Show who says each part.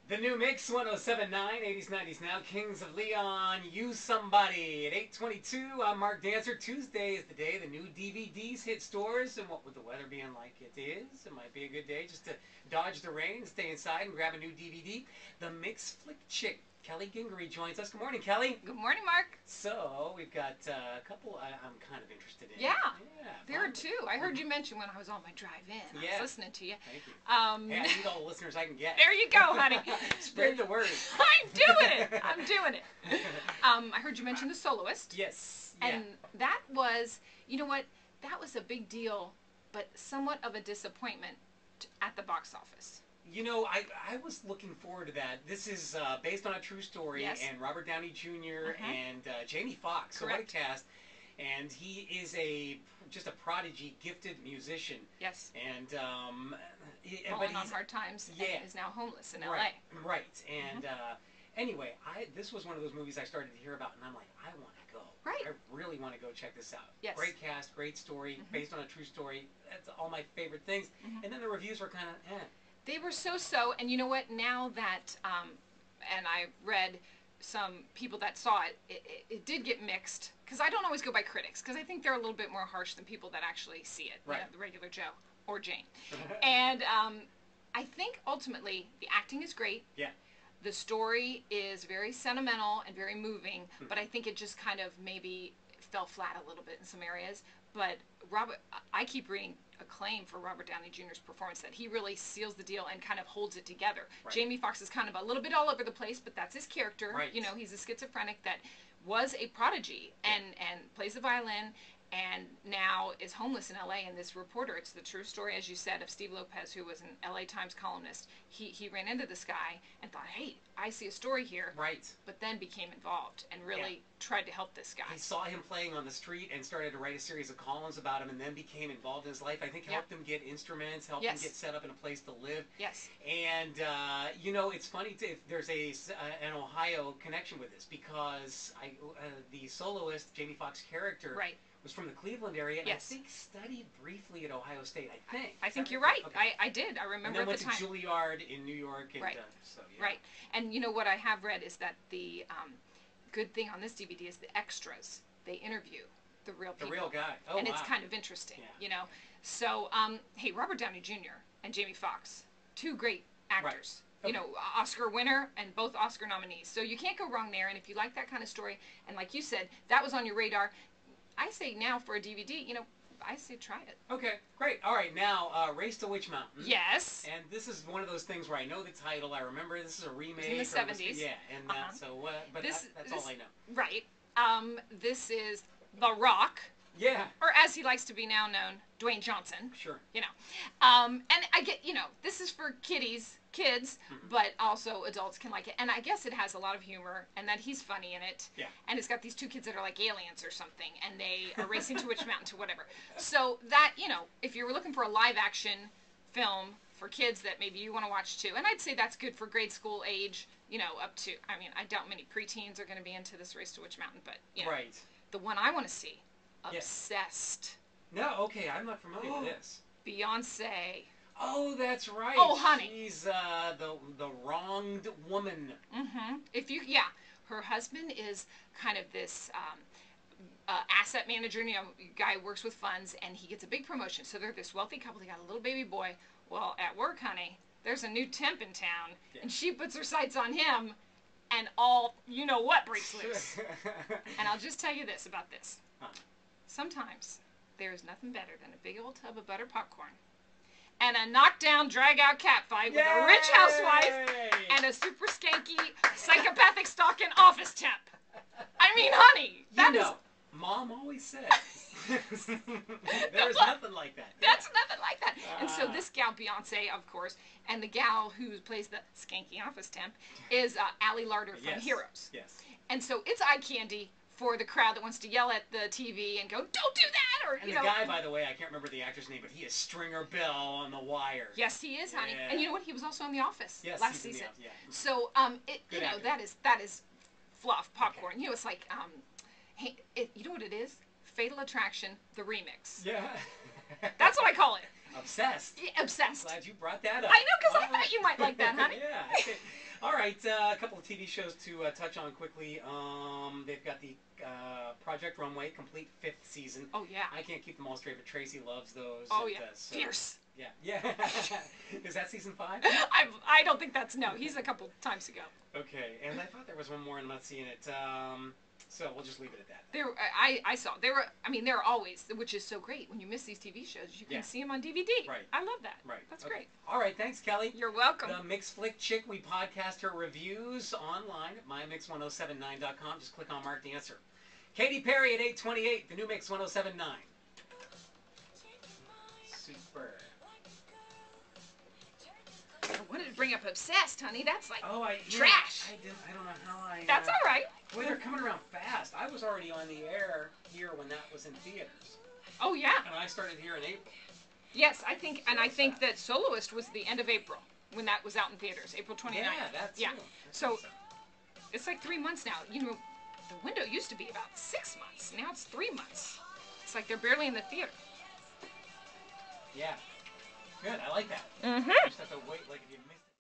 Speaker 1: The new mix, 107.9, 80s, 90s now. Kings of Leon, You Somebody at 8:22. I'm Mark Dancer. Tuesday is the day the new DVDs hit stores, and what with the weather being like it is, it might be a good day just to dodge the rain, stay inside, and grab a new DVD. The Mix Flick Chick, Kelly Gingery, joins us. Good morning, Kelly.
Speaker 2: Good morning, Mark.
Speaker 1: So, we've got a couple I'm kind of interested in.
Speaker 2: Yeah,
Speaker 1: yeah
Speaker 2: there are two. I heard you mention when I was on my drive in.
Speaker 1: Yeah.
Speaker 2: I was listening to you.
Speaker 1: Thank you. Hey, I need all the listeners I can get.
Speaker 2: There you go, honey.
Speaker 1: Spread the word.
Speaker 2: I'm doing it. I'm doing it. I heard you mention The Soloist.
Speaker 1: Yes.
Speaker 2: And that was, you know what, that was a big deal, but somewhat of a disappointment at the box office.
Speaker 1: You know, I was looking forward to that. This is based on a true story,
Speaker 2: Yes.
Speaker 1: and Robert Downey Jr. And Jamie Foxx. So what a cast. And he is just a prodigy, gifted musician.
Speaker 2: Yes.
Speaker 1: And
Speaker 2: falling on hard times, and is now homeless in
Speaker 1: L.A. Right. And
Speaker 2: anyway,
Speaker 1: this was one of those movies I started to hear about, and I'm like, I want to go.
Speaker 2: Right.
Speaker 1: I really want to go check this out.
Speaker 2: Yes.
Speaker 1: Great cast, great story, based on a true story. That's all my favorite things. And then the reviews were kind of
Speaker 2: They were so-so, and you know what, now that, and I read some people that saw it, it did get mixed, because I don't always go by critics, because I think they're a little bit more harsh than people that actually see it,
Speaker 1: right.
Speaker 2: You know, the regular Joe or Jane. And I think ultimately the acting is great.
Speaker 1: Yeah.
Speaker 2: The story is very sentimental and very moving, but I think it just kind of maybe fell flat a little bit in some areas. But I keep reading acclaim for Robert Downey Jr.'s performance, that he really seals the deal and kind of holds it together.
Speaker 1: Right.
Speaker 2: Jamie Foxx is kind of a little bit all over the place, but that's his character.
Speaker 1: Right.
Speaker 2: You know, he's a schizophrenic that was a prodigy and plays the violin, and now is homeless in L.A. And this reporter, it's the true story, as you said, of Steve Lopez, who was an L.A. Times columnist. He ran into this guy and thought, hey, I see a story here.
Speaker 1: Right.
Speaker 2: But then became involved and really tried to help this guy.
Speaker 1: He saw him playing on the street and started to write a series of columns about him, and then became involved in his life. I think helped him get instruments, helped him get set up in a place to live.
Speaker 2: Yes.
Speaker 1: And, you know, it's funny, there's an Ohio connection with this, because the Soloist, Jamie Foxx character, was from the Cleveland area, and I think studied briefly at Ohio State,
Speaker 2: I think you're right. Okay. I did. I remember
Speaker 1: and then
Speaker 2: at the
Speaker 1: went
Speaker 2: time.
Speaker 1: to Juilliard in New York. And, so,
Speaker 2: Right. And you know what I have read is that the good thing on this DVD is the extras. They interview the real people.
Speaker 1: The real guy. Oh,
Speaker 2: and it's kind of interesting, you know. So, hey, Robert Downey Jr. and Jamie Foxx, two great actors. You know, Oscar winner and both Oscar nominees. So you can't go wrong there. And if you like that kind of story, and like you said, that was on your radar, I say now for a DVD, you know, I say try it. Okay, great. All right, now, Race to Witch Mountain. Yes.
Speaker 1: And this is one of those things where I know the title, I remember this is a remake.
Speaker 2: It was in the 70s.
Speaker 1: Yeah, and but that's all I know.
Speaker 2: Right. This is The Rock.
Speaker 1: Yeah.
Speaker 2: Or as he likes to be now known, Dwayne Johnson.
Speaker 1: Sure.
Speaker 2: You know. And I get, you know, this is for kids, but also adults can like it. And I guess it has a lot of humor, and that he's funny in it.
Speaker 1: Yeah.
Speaker 2: And it's got these two kids that are like aliens or something, and they are racing to Witch Mountain to whatever. So that, you know, if you were looking for a live action film for kids that maybe you want to watch too, and I'd say that's good for grade school age, you know, up to, I mean, I doubt many preteens are going to be into this Race to Witch Mountain, but, you know.
Speaker 1: Right.
Speaker 2: The one I want to see, Obsessed.
Speaker 1: No, okay, I'm not familiar with this.
Speaker 2: Beyonce.
Speaker 1: Oh, that's right.
Speaker 2: Oh, honey.
Speaker 1: She's the wronged woman.
Speaker 2: Her husband is kind of this asset manager, you know, guy who works with funds, and he gets a big promotion. So they're this wealthy couple. They got a little baby boy. Well, at work, honey, there's a new temp in town, and she puts her sights on him, and all you know what breaks loose. And I'll just tell you this about this. Sometimes there is nothing better than a big old tub of butter popcorn and a knockdown, drag-out catfight with a rich housewife and a super skanky, psychopathic stalking office temp. I mean, honey, that is...
Speaker 1: Mom always said. There's nothing like that.
Speaker 2: That's nothing like that. And so this gal, Beyonce, of course, and the gal who plays the skanky office temp is Ali Larter from Heroes. Yes. And so it's eye candy for the crowd that wants to yell at the TV and go, don't do that, or,
Speaker 1: you know. And the guy, by the way, I can't remember the actor's name, but he is Stringer Bell on The Wire.
Speaker 2: Yes, he is, honey. And you know what? He was also on The Office last season. So, you know, that is fluff, popcorn. You know, it's like, you know what it is? Fatal Attraction, the remix.
Speaker 1: Yeah.
Speaker 2: That's what I call it.
Speaker 1: Obsessed.
Speaker 2: Yeah, obsessed.
Speaker 1: I'm glad you brought that up.
Speaker 2: I know, because I thought you might like that, honey.
Speaker 1: Yeah. All right, a couple of TV shows to touch on quickly. They've got the Project Runway complete 5th season.
Speaker 2: Oh yeah.
Speaker 1: I can't keep them all straight, but Tracy loves those.
Speaker 2: Oh yeah.
Speaker 1: So,
Speaker 2: Fierce.
Speaker 1: yeah, yeah. Is that season 5?
Speaker 2: I don't think that's no. He's a couple times ago.
Speaker 1: Okay, and I thought there was one more, and I'm not seeing it. So we'll just leave it at that.
Speaker 2: There, I saw. There were. I mean, there are always, which is so great. When you miss these TV shows, you can see them on DVD.
Speaker 1: Right.
Speaker 2: I love that.
Speaker 1: Right.
Speaker 2: That's
Speaker 1: okay.
Speaker 2: great.
Speaker 1: All right. Thanks, Kelly.
Speaker 2: You're welcome.
Speaker 1: The Mix Flick Chick. We podcast her reviews online at mymix1079.com. Just click on Mark Dancer. Katy Perry at 8:28. The new Mix 1079. Super.
Speaker 2: I wanted to bring up Obsessed, honey. That's like
Speaker 1: I
Speaker 2: trash.
Speaker 1: don't know how I.
Speaker 2: That's all right.
Speaker 1: Boy, they're coming around fast. I was already on the air here when that was in theaters.
Speaker 2: Oh yeah.
Speaker 1: And I started here in April.
Speaker 2: Yes, I think, and I think that Soloist was the end of April when that was out in theaters, April 29th.
Speaker 1: Yeah, that's
Speaker 2: yeah.
Speaker 1: True.
Speaker 2: So it's like 3 months now. You know, the window used to be about 6 months. Now it's 3 months. It's like they're barely in the theater.
Speaker 1: Yeah. Good. I like that.
Speaker 2: Mm-hmm.
Speaker 1: You just have to wait like if you missed it.